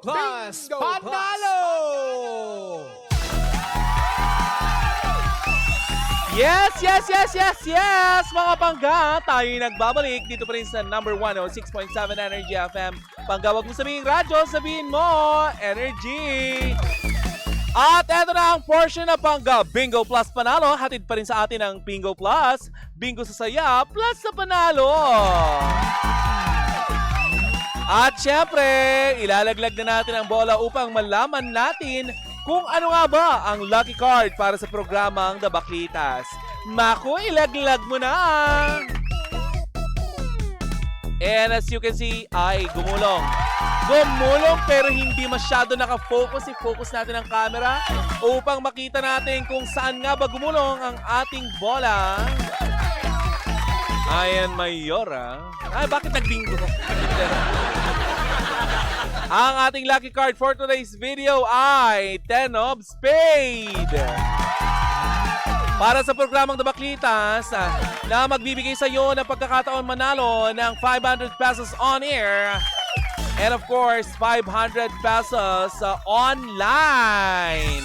Plus Bingo Panalo! Yes, mga pangga. Tayo nagbabalik dito pa rin sa number 106.7 Energy FM. Pangga, wag mo sabihin radyo, sabihin mo Energy. At eto na ang portion na pangga Bingo Plus Panalo. Hatid pa rin sa atin ang Bingo Plus, Bingo sa saya, plus sa panalo. At syempre, ilalaglag na natin ang bola upang malaman natin kung ano nga ba ang lucky card para sa programang The Baklitas. Naku, ilaglag mo na! And as you can see, ay gumulong. Gumulong pero hindi masyado nakafocus. I-focus natin ang camera upang makita natin kung saan nga ba gumulong ang ating bola. Ayan, Mayora. Ay, bakit nagbingo? Ang ating lucky card for today's video ay 10 of Spade. Para sa programang The Baklitas na magbibigay sa iyo ng pagkakataon manalo ng 500 pesos on air and of course 500 pesos online.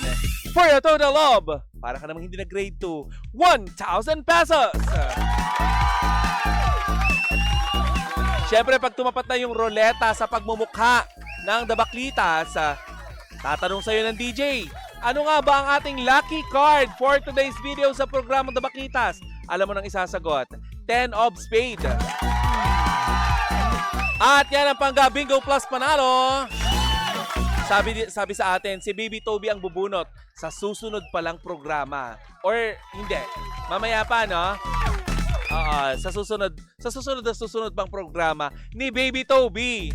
For a total of, para ka namang hindi na grade 2, 1,000 pesos. Siyempre, pag tumapat na yung roleta sa pagmumukha ng The Baklitas, tatanong sa'yo ng DJ, ano nga ba ang ating lucky card for today's video sa programang The Baklitas? Alam mo nang isasagot, 10 of Spade. At yan ang pangga Bingo Plus Panalo. Sabi sa atin, si Baby Toby ang bubunot sa susunod palang programa. Or hindi, mamaya pa, no? Sa susunod pang programa ni Baby Toby.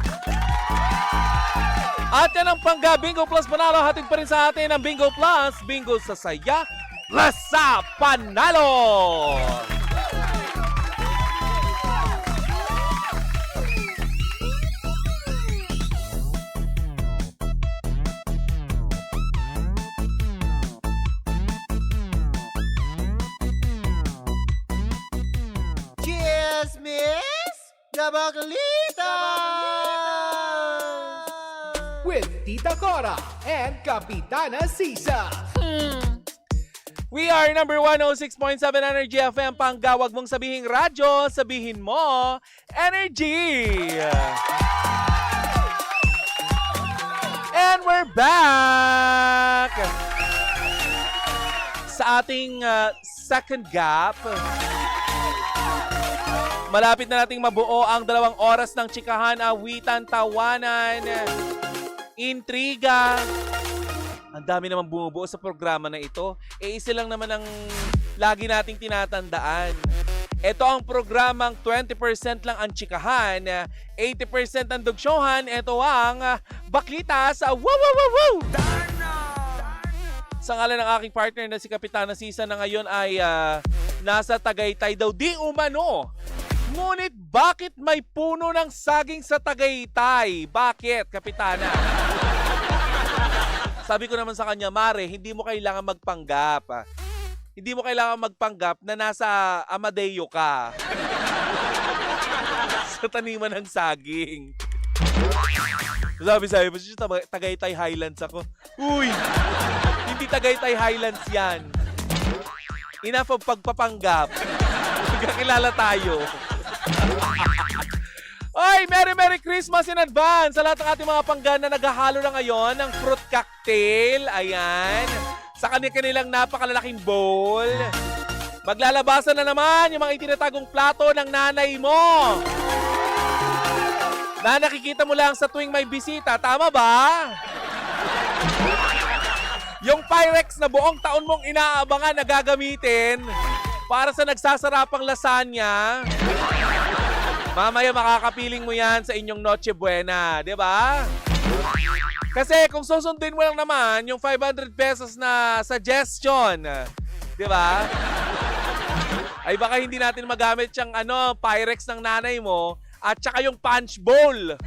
At yan ang pangga Bingo Plus Panalo. Hatid pa rin sa atin ang Bingo Plus, Bingo sa saya, plus sa panalo. Cheers, Miss The Baklitas! with Tita Cora and Kapitana Sisa. We are number 106.7 Energy FM. Panggawag mong sabihin radyo, sabihin mo Energy. And we're back sa ating second gap. Malapit na nating mabuo ang 2 oras ng chikahan, awitan, tawanan, intriga. Ang dami naman bumubuo sa programa na ito. Isa lang naman ang lagi nating tinatandaan. Ito ang programang 20% lang ang chikahan, 80% ang dugsyohan. Ito ang Baklitas. Wow, wow, wow, wow! Sa ngalan ng aking partner na si Kapitana Sisa na ngayon ay nasa Tagaytay daw. Di umano. Ngunit bakit may puno ng saging sa Tagaytay? Bakit, Kapitana? Sabi ko naman sa kanya, Mare, hindi mo kailangan magpanggap. Hindi mo kailangan magpanggap na nasa Amadeo ka. Sa taniman ng saging. Sabi, Tagaytay Highlands ako. Uy, hindi Tagaytay Highlands yan. Enough of pagpapanggap. Magkakilala tayo. Oy, Merry Christmas in advance sa lahat ng ating mga panggan na naghahalo na ngayon ng fruit cocktail. Ayan. Sa kanilang napakalalaking bowl. Maglalabasan na naman yung mga itinatagong plato ng nanay mo. Na nakikita mo lang sa tuwing may bisita. Tama ba? Yung Pyrex na buong taon mong inaabangan na gagamitin para sa nagsasarapang lasagna. Mamaya makakapiling mo yan sa inyong Noche Buena, di ba? Kasi kung susundin mo lang naman yung 500 pesos na suggestion, di ba? Ay baka hindi natin magamit yung Pyrex ng nanay mo at saka yung punch bowl.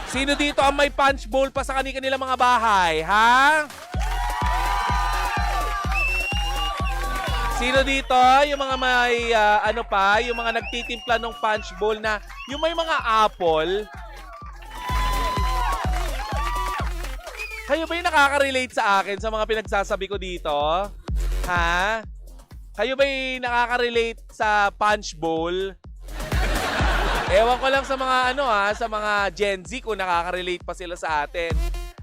Sino dito ang may punch bowl pa sa kanilang mga bahay, ha? Sino dito? Yung mga may, yung mga nagtitimpla ng punch bowl na, yung may mga apple. Kayo ba yung nakaka-relate sa akin sa mga pinagsasabi ko dito? Ha? Kayo ba yung nakaka-relate sa punch bowl? Ewan ko lang sa mga sa mga Gen Z kung nakaka-relate pa sila sa atin.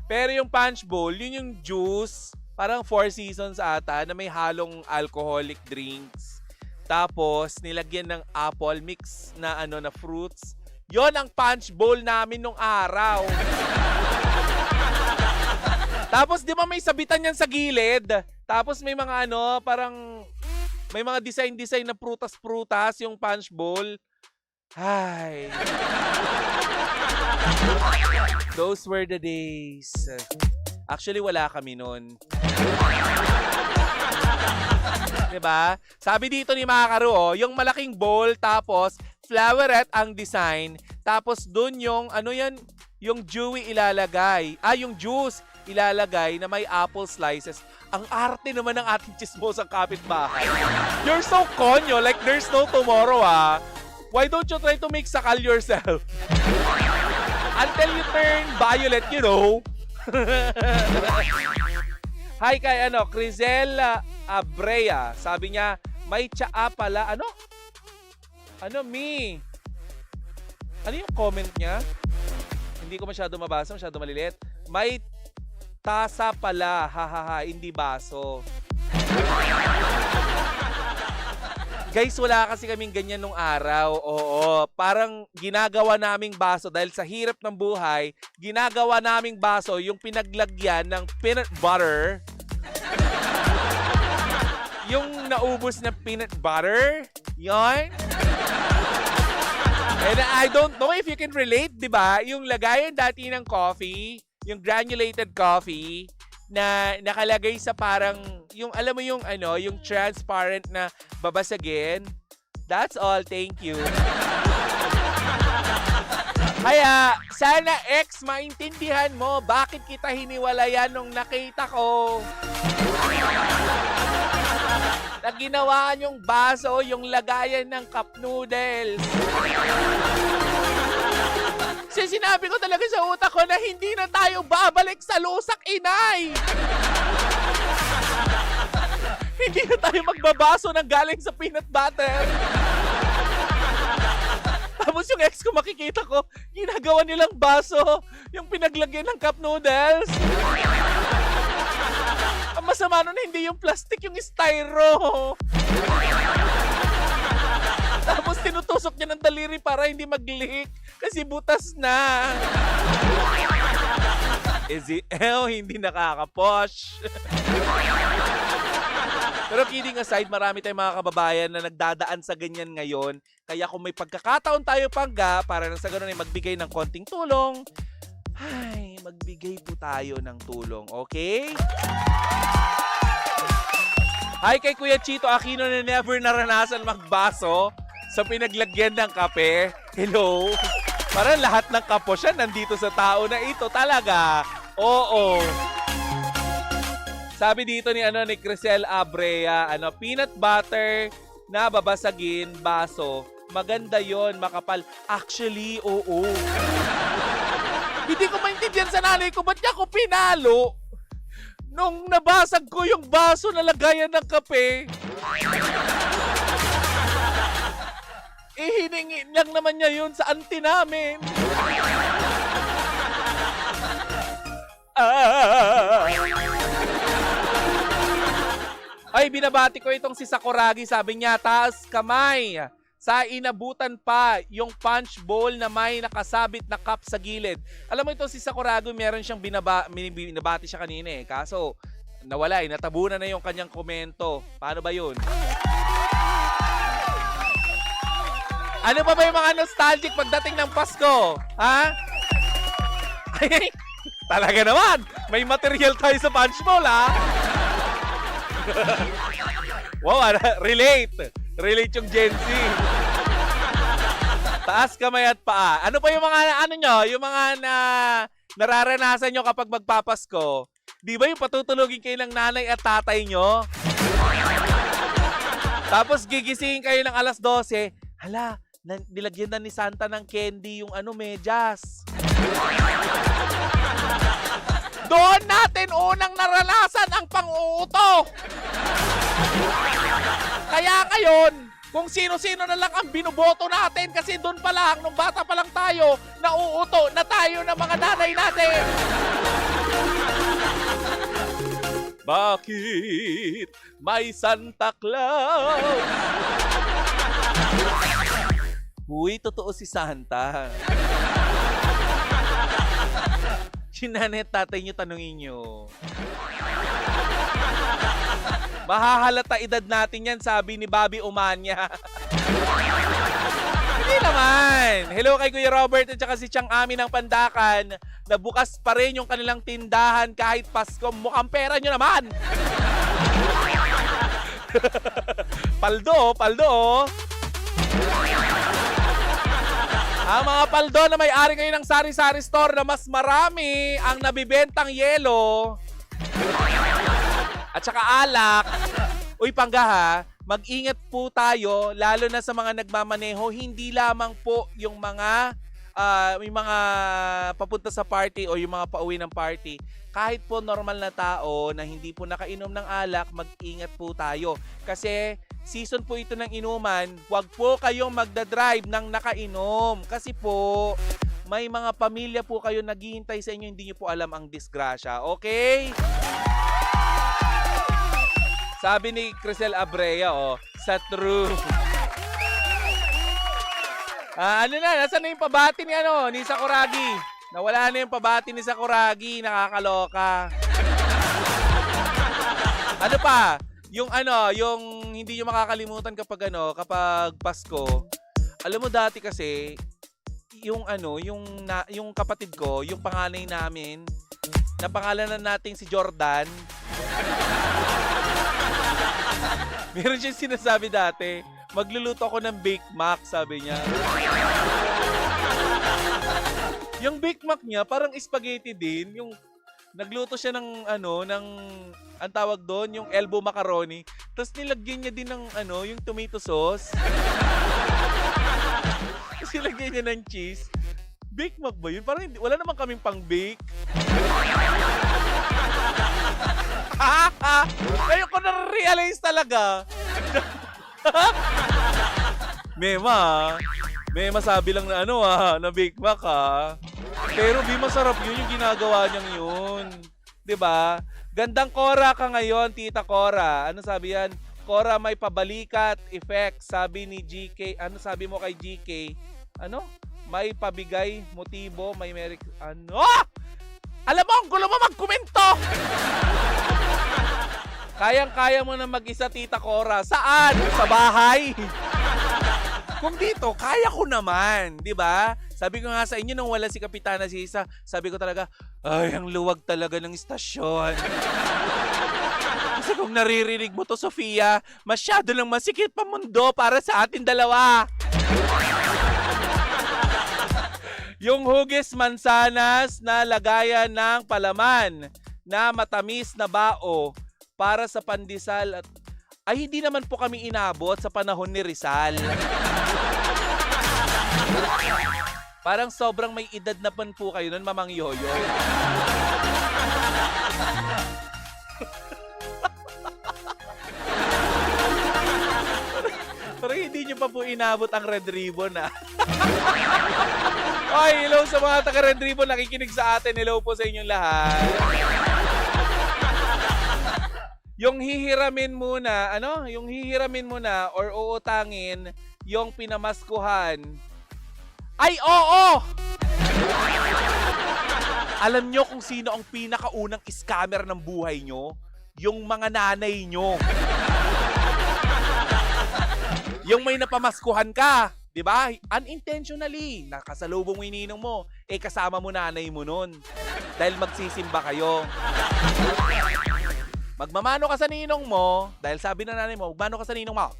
Pero yung punch bowl, yun yung juice, parang Four Seasons ata, na may halong alcoholic drinks. Tapos, nilagyan ng apple mix na na fruits. Yon ang punch bowl namin nung araw. Tapos, di ba may sabitan yan sa gilid? Tapos may mga parang may mga design na prutas-prutas yung punch bowl. Ay. Those were the days. Actually, wala kami nun. Diba? Sabi dito ni Makaru, yung malaking bowl, tapos flowerette ang design, tapos dun yung, yung dewy ilalagay. Yung juice ilalagay na may apple slices. Ang arte naman ng ating chismosang kapitbahay. You're so konyo, like there's no tomorrow, Why don't you try to make sakal yourself? Until you turn violet, you know. Hi kay Crizel Abrea. Sabi niya, may tsaa pala. Ano, Mi? Ano yung comment niya? Hindi ko masyado mabasa, masyado maliliit. May tasa pala, hahaha, hindi baso. Guys, wala kasi kaming ganyan nung araw. Oo, parang ginagawa naming baso dahil sa hirap ng buhay, ginagawa naming baso yung pinaglagyan ng peanut butter. Yung naubos na peanut butter, yon. And I don't know if you can relate, di ba? Yung lagayan dati ng coffee, yung granulated coffee, na nakalagay sa parang, yung alam mo yung yung transparent na babasagin. That's all, thank you. Kaya, sana ex, maintindihan mo bakit kita hiniwalayan nung nakita ko. Na ginawaan yung baso, yung lagayan ng cup noodles. Kasi sinabi ko talaga sa utak ko na hindi na tayo babalik sa lusak, inay! Hindi na tayo magbabaso ng galing sa peanut butter. Tapos yung ex ko makikita ko, ginagawa nilang baso, yung pinaglagyan ng cup noodles. Ang masama nun, hindi yung plastic, yung styro. Tapos tinutusok niya ng daliri para hindi mag-leak kasi butas na. Hindi nakaka-posh. Pero kidding aside, marami tayong mga kababayan na nagdadaan sa ganyan ngayon. Kaya kung may pagkakataon tayo pangga, para nang sa ganun ay magbigay ng konting tulong, ay, magbigay po tayo ng tulong, okay? Hi kay Kuya Chito Aquino na never naranasan magbaso sa pinaglagyan ng kape. Hello? Parang lahat ng kapos siya nandito sa tao na ito talaga. Oo. Sabi dito ni Crizel Abrea, peanut butter na babasagin, baso. Maganda yon, makapal. Actually, oo. Hindi ko maintindihan sa nanay ko, ba't niya ako pinalo? Nung nabasag ko yung baso na lagayan ng kape, hiningi lang naman niya yun sa auntie namin. Ay, binabati ko itong si Sakuragi. Sabi niya, taas kamay. Sa inabutan pa yung punch bowl na may nakasabit na cup sa gilid. Alam mo ito si Sakuragi, meron siyang binabati siya kanina eh. Kaso, nawala eh. Natabunan na yung kanyang komento. Paano ba yun? Ano pa ba yung mga nostalgic pagdating ng Pasko? Ha? Ay, talaga naman. May material tayo sa punch bowl, ha? Wow, relate. Relate yung Gen Z. Taas kamay at paa. Ano pa yung mga, yung mga nararanasan nyo kapag magpapasko? Di ba yung patutulogin kayo ng nanay at tatay nyo? Tapos gigisingin kayo ng alas 12. Hala, nilagyan na ni Santa ng candy yung medyas. Doon natin unang naranasan ang pang-uuto. Kaya ngayon, kung sino-sino na lang ang binoboto natin kasi doon pa lang, nung bata pa lang tayo, nauuto na tayo ng mga nanay natin. Bakit may Santa Claus? Uy, totoo si Santa. Si nanay at tatay niyo, tanungin niyo. Mahahalata edad natin yan, sabi ni Bobby Umanya. Hindi naman. Hello kay Kuya Robert at saka si Chang Ami ng Pandakan na bukas pa rin yung kanilang tindahan kahit Pasko. Mukhang pera nyo naman. Paldo. Ang mga paldo na may-ari kayo ng sari-sari store na mas marami ang nabibentang yelo at saka alak. Uy, Pangga, mag-ingat po tayo lalo na sa mga nagmamaneho. Hindi lamang po yung mga may mga papunta sa party o yung mga pauwi ng party. Kahit po normal na tao na hindi po nakainom ng alak, mag-ingat po tayo. Kasi season po ito ng inuman, huwag po kayong magdadrive ng nakainom. Kasi po, may mga pamilya po kayo naghihintay sa inyo, hindi nyo po alam ang disgrasya. Okay? Sabi ni Crisel Abrea, sa true. Nasaan na yung pabati ni Sakuragi? Nawala na yung pabati ni Sakuragi, nakakaloka. Ano pa? Yung hindi nyo makakalimutan kapag Pasko. Alam mo dati kasi, yung kapatid ko, yung panganay namin, na pangalanan natin si Jordan. Meron siyang sinasabi dati, magluluto ako ng Bake Mac, sabi niya. Yung Bake Mac niya, parang spaghetti din. Yung nagluto siya ng ang tawag doon, yung elbow macaroni. Tapos nilagyan niya din ng yung tomato sauce. Tapos nilagyan niya ng cheese. Bake Mac ba yun? Parang wala naman kaming pang-bake. Ngayon ko na-realize talaga. Mema sabi lang na na Bake Mac Pero di masarap yun yung ginagawa niyang yun. 'Di ba? Gandang Cora ka ngayon, Tita Cora. Ano sabi yan? Cora, may pabalikat effect. Sabi ni GK. Ano sabi mo kay GK? May pabigay, motibo, may merik... Alam mo, ang gulo mo magkomento! Kayang-kaya mo na mag-isa, Tita Cora. Saan? Sa bahay? Kung dito, kaya ko naman, di ba? Sabi ko nga sa inyo nung wala si Kapitana Sisa, sabi ko talaga, ay, ang luwag talaga ng istasyon. Kasi kung naririnig mo to, Sofia, masyado lang masikip pa mundo para sa atin dalawa. Yung hugis mansanas na lagayan ng palaman na matamis na bao para sa pandesal at ay hindi naman po kami inabot sa panahon ni Rizal. Parang sobrang may edad na pan po kayo nun, Mamang Yoyo. Pero hindi nyo pa po inabot ang Red Ribbon Ay, hello sa mga taga Red Ribbon nakikinig sa atin. Hello po sa inyong lahat. Yung hihiramin muna, yung hihiramin muna or uutangin yung pinamaskuhan. Ay, oo! Alam nyo kung sino ang pinakaunang scammer ng buhay nyo? Yung mga nanay nyo. Yung may napamaskuhan ka, di ba? Unintentionally, nakasalubong mo ininong mo, kasama mo nanay mo nun. Dahil magsisimba kayo. Magmamano ka sa ninong mo, dahil sabi ng nanay mo, magmano ka sa ninong mo.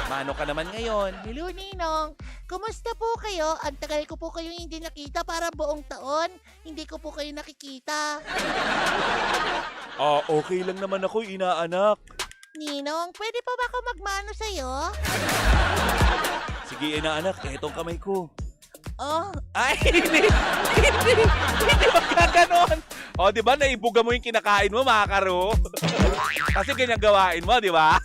Mano ka naman ngayon. Hello, Ninong. Kumusta po kayo? Ang tagal ko po kayo hindi nakita para buong taon. Hindi ko po kayo nakikita. Okay lang naman ako, inaanak. Ninong, pwede pa ba ako magmano sa'yo? Sige, inaanak, etong kamay ko. Oh, Ay, hindi. Hindi magkaganon. O, di ba, naibuga mo yung kinakain mo, mga karo. Kasi ganyan gawain mo, di ba?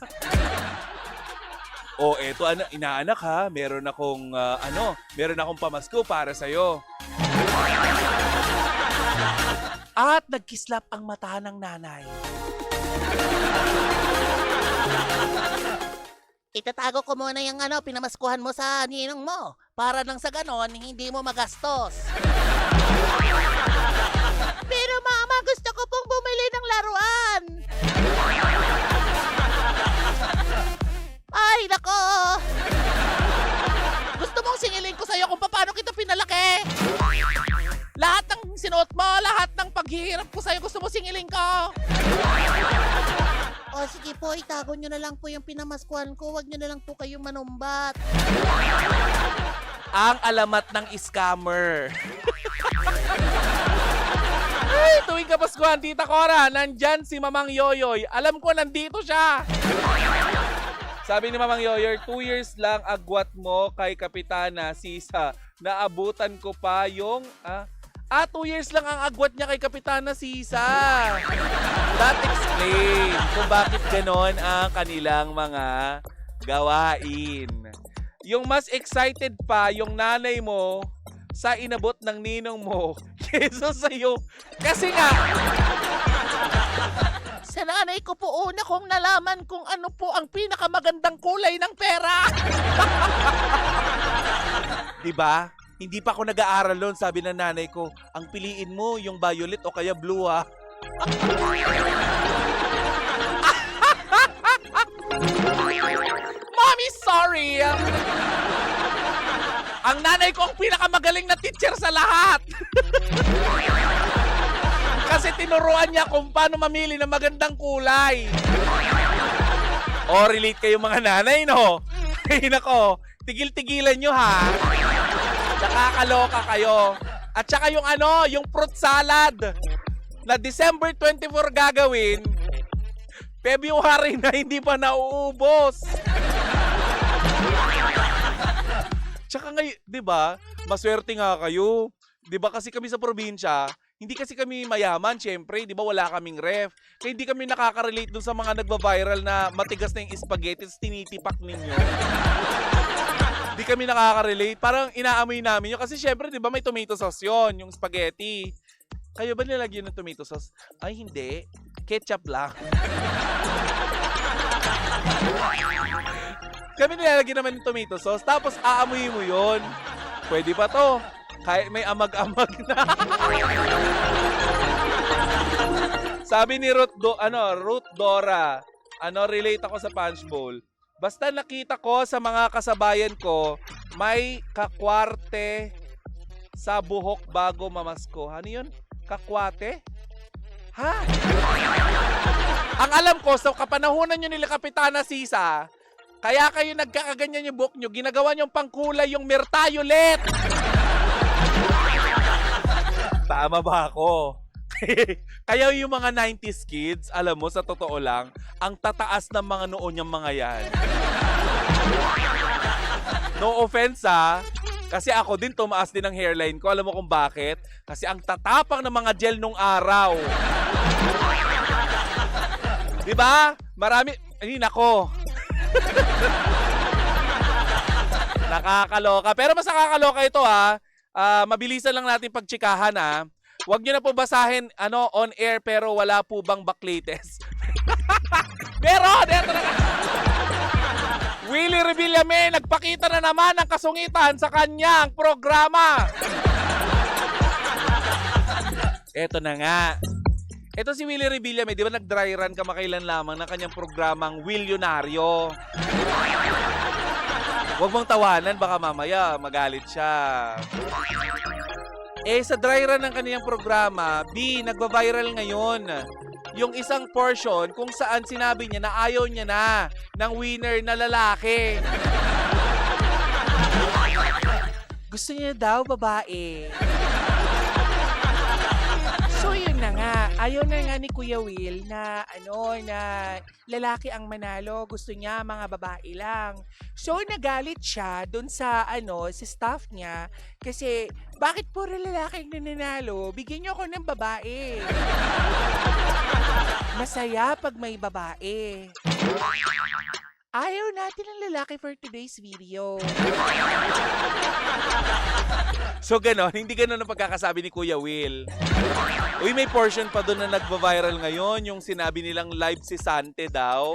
O, eto, inaanak ha, meron akong pamasko para sa'yo. At nagkislap ang mata ng nanay. itatago ko muna yung pinamaskuhan mo sa ninong mo. Para nang sa ganon, hindi mo magastos. Pero mama, gusto ko pong bumili ng laruan. Ay, nako. Gusto mong singilin ko sa'yo kung paano kita pinalaki? Lahat ng sinuot mo, lahat ng paghihirap ko sa'yo, gusto mo singilin ko? O sige po, itago nyo na lang po yung pinamaskuhan ko. Huwag nyo na lang po kayong manumbat. Ang alamat ng scammer. Ay, tuwing Kapaskuhan, Tita Cora, nandyan si Mamang Yoyoy. Alam ko, nandito siya. Sabi ni Mamang Yoyoy, 2 years lang agwat mo kay Kapitana Sisa. Naabutan ko pa yung... 2 years lang ang agwat niya kay Kapitana Sisa. That explain kung bakit ganon ang kanilang mga gawain. Yung mas excited pa yung nanay mo sa inabot ng ninong mo kaysa sa'yo. Kasi nga, Sa nanay ko po una kong nalaman kung ano po ang pinakamagandang kulay ng pera. diba? Hindi pa ako nag-aaral noon, sabi ng nanay ko, ang piliin mo yung violet o kaya blue ha. Mommy, sorry! Ang nanay ko ang pinakamagaling na teacher sa lahat. Kasi tinuruan niya kung paano mamili ng magandang kulay. O, relate kayo mga nanay, no? Ay, nako, tigil-tigilan nyo ha. Nakakaloka kayo. At saka yung yung fruit salad na December 24 gagawin, February na hindi pa nauubos. Tsaka ngayon, di ba, maswerte nga kayo. Di ba kasi kami sa probinsya, hindi kasi kami mayaman, syempre, di ba wala kaming ref. Kaya hindi kami nakaka-relate dun sa mga nagba-viral na matigas na yung spaghetti, tinitipak ninyo. Di kami nakaka-relate. Parang inaamoy namin yun. Kasi syempre, di ba may tomato sauce yun, yung spaghetti. Kayo ba nilagyan ng tomato sauce? Ay, hindi. Ketchup lang. Kami nilalagyan naman ng tomato sauce, tapos aamoy mo yun. Pwede pa to. Kahit may amag-amag na. Sabi ni Ruth Dora, relate ako sa punch bowl. Basta nakita ko sa mga kasabayan ko, may kakwarte sa buhok bago mamasko. Ano yun? Kakwate? Ha? Ang alam ko, sa kapanahunan nyo nila Kapitana Sisa, kaya kayo nagkakaganyan yung buhok nyo, ginagawa nyo pangkulay yung Mirtayolet. Tama ba ako? Kaya yung mga 90s kids, alam mo, sa totoo lang, ang tataas ng mga noon yung mga yan. No offense kasi ako din tumaas din ang hairline ko. Alam mo kung bakit? Kasi ang tatapang ng mga gel nung araw. Diba? Marami, nako. Nakakaloka. Pero mas nakakaloka ito mabilisan lang natin pagtsikahan Huwag nyo na po basahin on air pero wala po bang backlatest. Pero, dito na Willie Revillame nagpakita na naman ng kasungitan sa kanyang programa. Eto na nga. Ito si Willie Revillame, di ba nag-dry run kamakailan lamang ng kanyang programang Willionaryo. Huwag mong tawanan, baka mamaya magalit siya. Sa dry run ng kaniyang programa, nagba-viral ngayon yung isang portion kung saan sinabi niya na ayaw niya na ng winner na lalaki. Gusto niya daw babae. So yun na nga. ayaw na nga ni Kuya Will na na lalaki ang manalo. Gusto niya mga babae lang. So nagalit siya dun sa sa staff niya kasi bakit puro lalaki ang nananalo? Bigyan niyo ako ng babae. Masaya pag may babae. Ayaw natin ng lalaki for today's video. So ganon, hindi ganon ang pagkakasabi ni Kuya Will. Uy, may portion pa doon na nagva-viral ngayon, yung sinabi nilang live si Sante daw.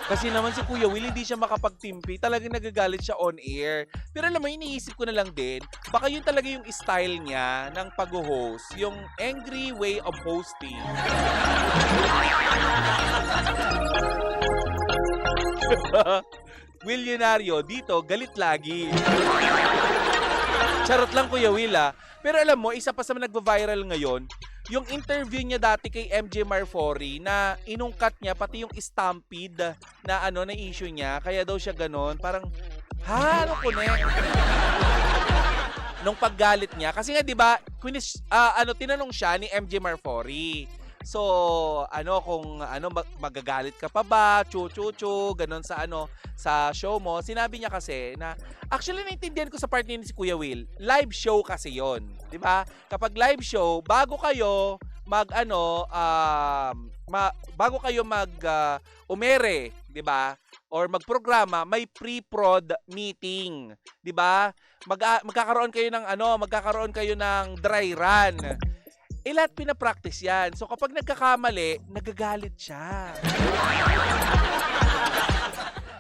Kasi naman si Kuya Will, hindi siya makapagtimpi. Talagang nagagalit siya on air. Pero alam mo, iniisip ko na lang din, baka yun talaga yung style niya ng pag-host. Yung angry way of hosting. Willionario, dito, galit lagi. Charot lang Kuya Will Pero alam mo, isa pa sa nagva-viral ngayon, yung interview niya dati kay MJ Marfori na inungkat niya pati yung stampede na na issue niya. Kaya daw siya ganon. Parang, ano ko na? Nung paggalit niya. Kasi nga 'di ba, tinanong siya ni MJ Marfori. So, kung magagalit ka pa ba, ganon sa show mo. Sinabi niya kasi na, actually naintindihan ko sa part ni si Kuya Will, live show kasi yon, di ba? Kapag live show, bago kayo umere, di ba? Or magprograma, may pre-prod meeting, di ba? Magkakaroon kayo ng dry run. Lahat pinapractice yan. So kapag nagkakamali, nagagalit siya.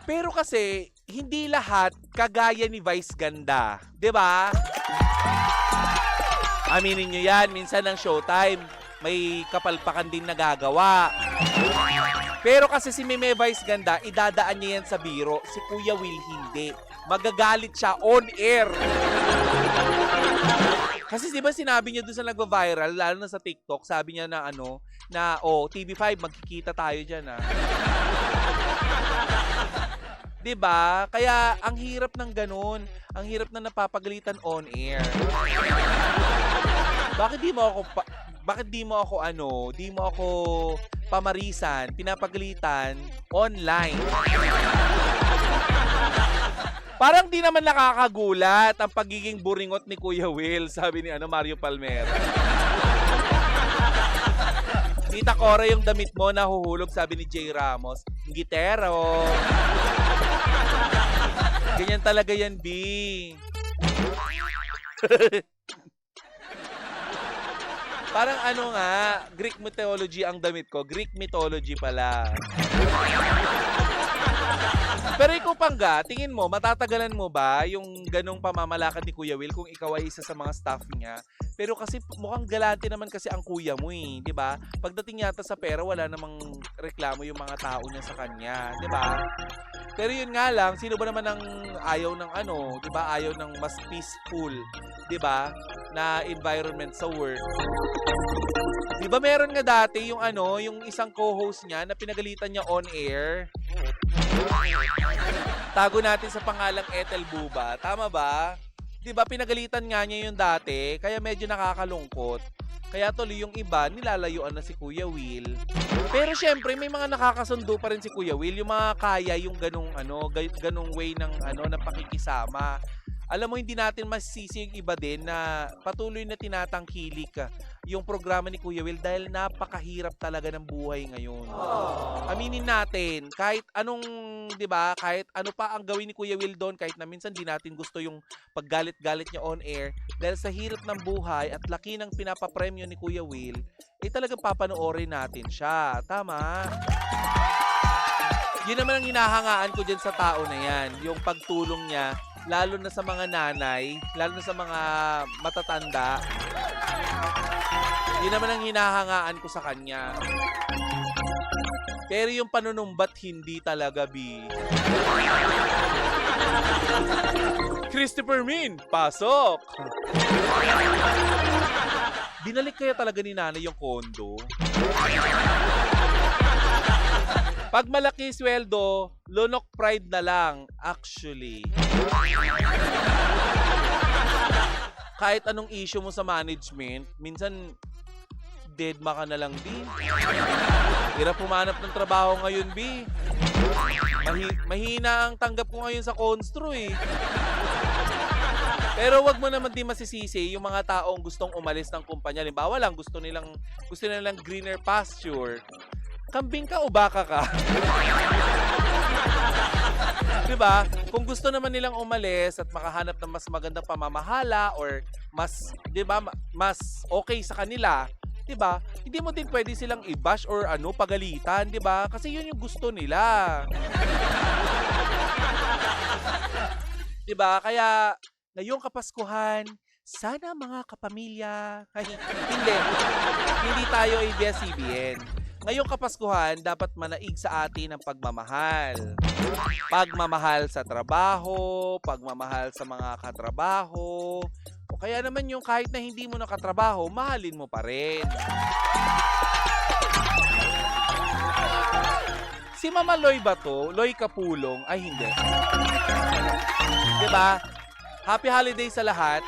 Pero kasi, hindi lahat kagaya ni Vice Ganda. 'Di ba? Aminin nyo yan, minsan ng showtime, may kapalpakan din nagagawa. Pero kasi si Meme Vice Ganda, idadaan niya yan sa biro. Si Kuya Will hindi. Magagalit siya on air. Kasi di ba sinabi niya doon sa nagva-viral, lalo na sa TikTok, sabi niya na TV5, magkikita tayo dyan Di ba? Kaya ang hirap ng ganun. Ang hirap na napapagalitan on air. Bakit di mo ako pamarisan, pinapagalitan online? Parang di naman nakakagulat ang pagiging buringot ni Kuya Will, sabi ni Mario Palmera. Tita Cora, yung damit mo nahuhulog, sabi ni Jay Ramos. Gitero. Ganyan talaga yan, B. Parang Greek mythology ang damit ko. Greek mythology pala. Pero ikaw Pangga, tingin mo, matatagalan mo ba yung ganong pamamalakad ni Kuya Will kung ikaw ay isa sa mga staff niya? Pero kasi mukhang galante naman kasi ang kuya mo di ba? Pagdating yata sa pera, wala namang reklamo yung mga tao niya sa kanya, di ba? Pero yun nga lang, sino ba naman ang ayaw ng di ba? Ayaw ng mas peaceful, di ba? Na environment sa work. Di ba meron nga dati yung yung isang co-host niya na pinagalitan niya on air? Tago natin sa pangalang Ethel Buba. Tama ba? Di ba pinagalitan nga niya yung dati, kaya medyo nakakalungkot. Kaya tuloy yung iba, nilalayuan na si Kuya Will. Pero syempre, may mga nakakasundo pa rin si Kuya Will, yung mga kaya yung ganung way ng ng pakikisama. Alam mo, hindi natin masisisi yung iba din na patuloy na tinatangkilik yung programa ni Kuya Will dahil napakahirap talaga ng buhay ngayon. Aminin natin, kahit anong, di ba, kahit ano pa ang gawin ni Kuya Will doon, kahit na minsan di natin gusto yung paggalit-galit niya on air, dahil sa hirap ng buhay at laki ng pinapapremyo ni Kuya Will, talagang papanoorin natin siya. Tama? Yun naman ang hinahangaan ko dyan sa tao na yan, yung pagtulong niya, lalo na sa mga nanay, lalo na sa mga matatanda. Yun naman ang hinahangaan ko sa kanya. Pero yung panunumbat, hindi talaga, B. Christopher Min, pasok! Binalik kaya talaga ni nanay yung kondo? Pag malaki sweldo, lunok pride na lang, actually. Kahit anong issue mo sa management, minsan magdedma ka na lang, B. Hirap humanap ng trabaho ngayon, B. Mahina ang tanggap ko ngayon sa Constro, eh. Pero wag mo naman din masisisi yung mga taong gustong umalis ng kumpanya. Halimbawa lang, gusto nilang greener pasture. Kambing ka o baka ka? Diba? Kung gusto naman nilang umalis at makahanap ng mas magandang pamamahala or mas, diba, mas okay sa kanila, diba? Hindi mo din pwede silang i-bash or pagalitan, diba? Kasi yun yung gusto nila. Diba? Kaya ngayong Kapaskuhan, sana mga kapamilya, hindi tayo ABS-CBN. Ngayong Kapaskuhan, dapat manaig sa atin ang pagmamahal. Pagmamahal sa trabaho, pagmamahal sa mga katrabaho, o kaya naman yung kahit na hindi mo nakatrabaho, mahalin mo pa rin. Si Mama Loy ba to? Loy Kapulong? Ay, hindi. Diba? Happy holiday sa lahat.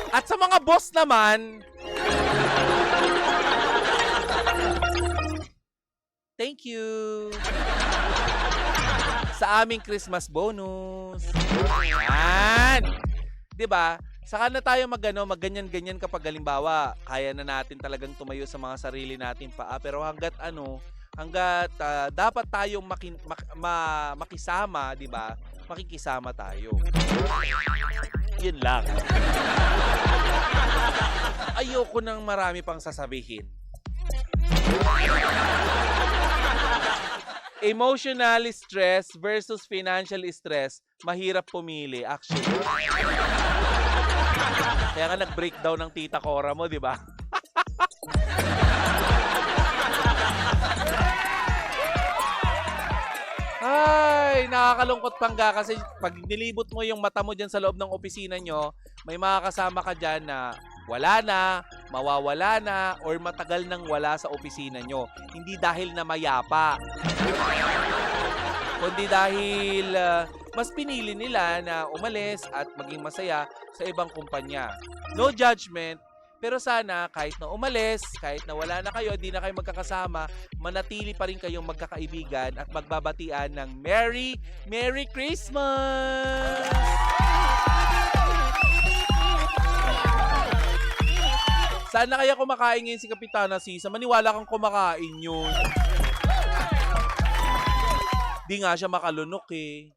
At sa mga boss naman, thank you sa aming Christmas bonus. Yan. 'Di ba? Saka na tayo magganyan-ganyan kapag halimbawa, kaya na natin talagang tumayo sa mga sarili natin paa, pero hangga't dapat tayong makisama, 'di ba? Makikisama tayo. Yun lang. Ayoko nang marami pang sasabihin. Emotional stress versus financial stress, mahirap pumili actually. Kaya nga nag-breakdown ng tita Cora mo, di ba? Ay, nakakalungkot pangga kasi pag nilibot mo yung mata mo dyan sa loob ng opisina nyo, may makakasama ka dyan na wala na, mawawala na, or matagal nang wala sa opisina nyo. Hindi dahil na mayapa, kundi dahil mas pinili nila na umalis at maging masaya sa ibang kumpanya. No judgment, pero sana kahit na umalis, kahit na wala na kayo, di na kayo magkakasama, manatili pa rin kayong magkakaibigan at magbabatian ng Merry Christmas! Sana kaya kumakain ngayon si Kapitana Sisa? Maniwala kang kumakain yun. Di nga siya makalunok eh.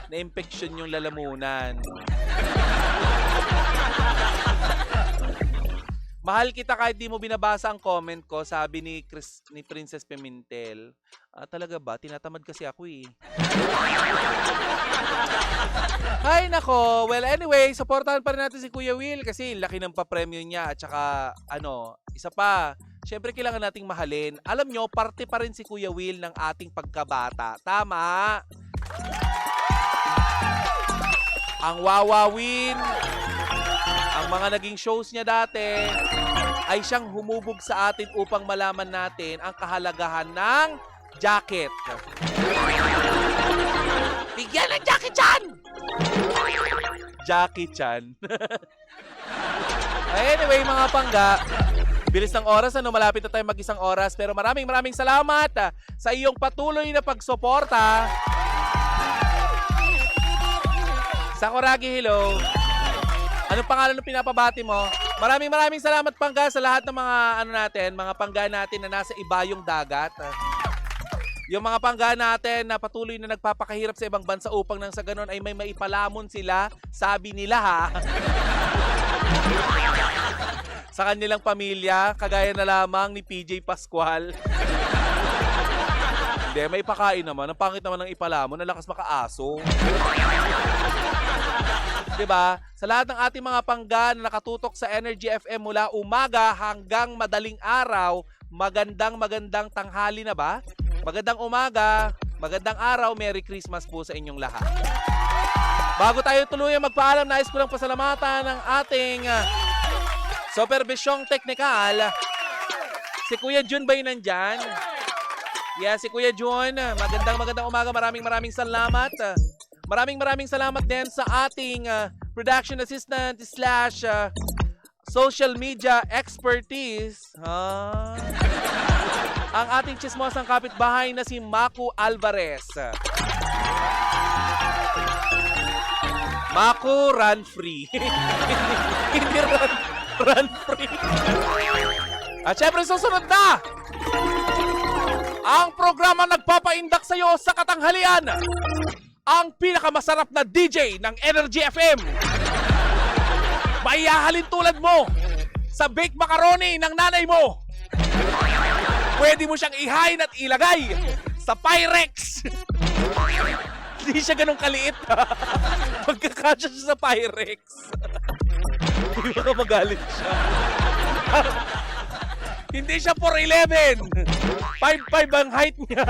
Na-infection yung lalamunan. Mahal kita kahit di mo binabasa ang comment ko, sabi ni Princess Pimentel. Talaga ba? Tinatamad kasi ako eh. Ay nako, well anyway, supportahan pa rin natin si Kuya Will kasi laki ng pa-premyo niya at saka isa pa, syempre kailangan nating mahalin. Alam nyo, parte pa rin si Kuya Will ng ating pagkabata. Tama! Ang Wawawin, ang mga naging shows niya dati, ay siyang humubog sa atin upang malaman natin ang kahalagahan ng jacket. Bigyan ng Jackie Chan! Jackie Chan. Anyway, mga pangga, bilis ng oras, malapit na tayo mag-isang oras. Pero maraming salamat sa iyong patuloy na pagsuporta. Sakuragi, hello. Anong pangalan ng pinapabati mo? Maraming salamat pangga sa lahat ng mga mga pangga natin na nasa ibayong dagat. Yung mga pangga natin na patuloy na nagpapakahirap sa ibang bansa upang nang sa ganun ay may maipalamon sila, sabi nila ha. Sa kanilang pamilya, kagaya na lamang ni PJ Pascual. Hindi, may pakain naman. Ang pangit naman ng ipalamon, ang lakas makaaso. Diba? Sa lahat ng ating mga pangga na nakatutok sa Energy FM mula umaga hanggang madaling araw, magandang tanghali na ba? Magandang umaga, magandang araw, Merry Christmas po sa inyong lahat. Bago tayo tuluyang magpaalam, nais ko lang pasalamatan ng ating supervisyong teknikal. Si Kuya Jun ba'y nandyan? Yeah, si Kuya Jun. Magandang umaga, maraming salamat. Maraming salamat din sa ating production assistant / social media expertise. Ang ating chismosang kapitbahay na si Maku Alvarez. Maku, run free. Hindi run free. At syempre susunod na ang programa nagpapaindak sa'yo sa katanghalian. Ang pinakamasarap na DJ ng Energy FM. Maihahalin tulad mo sa baked macaroni ng nanay mo. Pwede mo siyang ihain at ilagay sa Pyrex. Hindi siya ganun kaliit. Magkakasya siya sa Pyrex. Hindi baka magalit siya. Hindi siya 4'11". 5'5" ang height niya.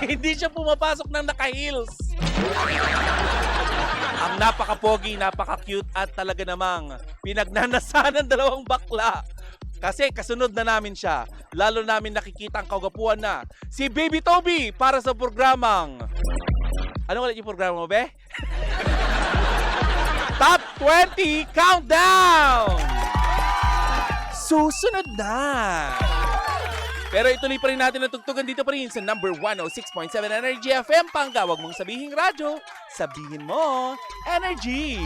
Hindi siya pumapasok ng naka-heels. Ang napaka-pogi, napaka-cute at talaga namang pinagnanasan ng dalawang bakla. Kasi kasunod na namin siya. Lalo namin nakikita ang kagapuan na si Baby Toby para sa programang... Ano ulit yung programa mo, be? Top 20 Countdown! Susunod na! Pero ituloy pa rin natin ang tugtugan dito pa rin sa number 106.7 Energy FM. Panggawag mong sabihing radyo, sabihin mo, Energy!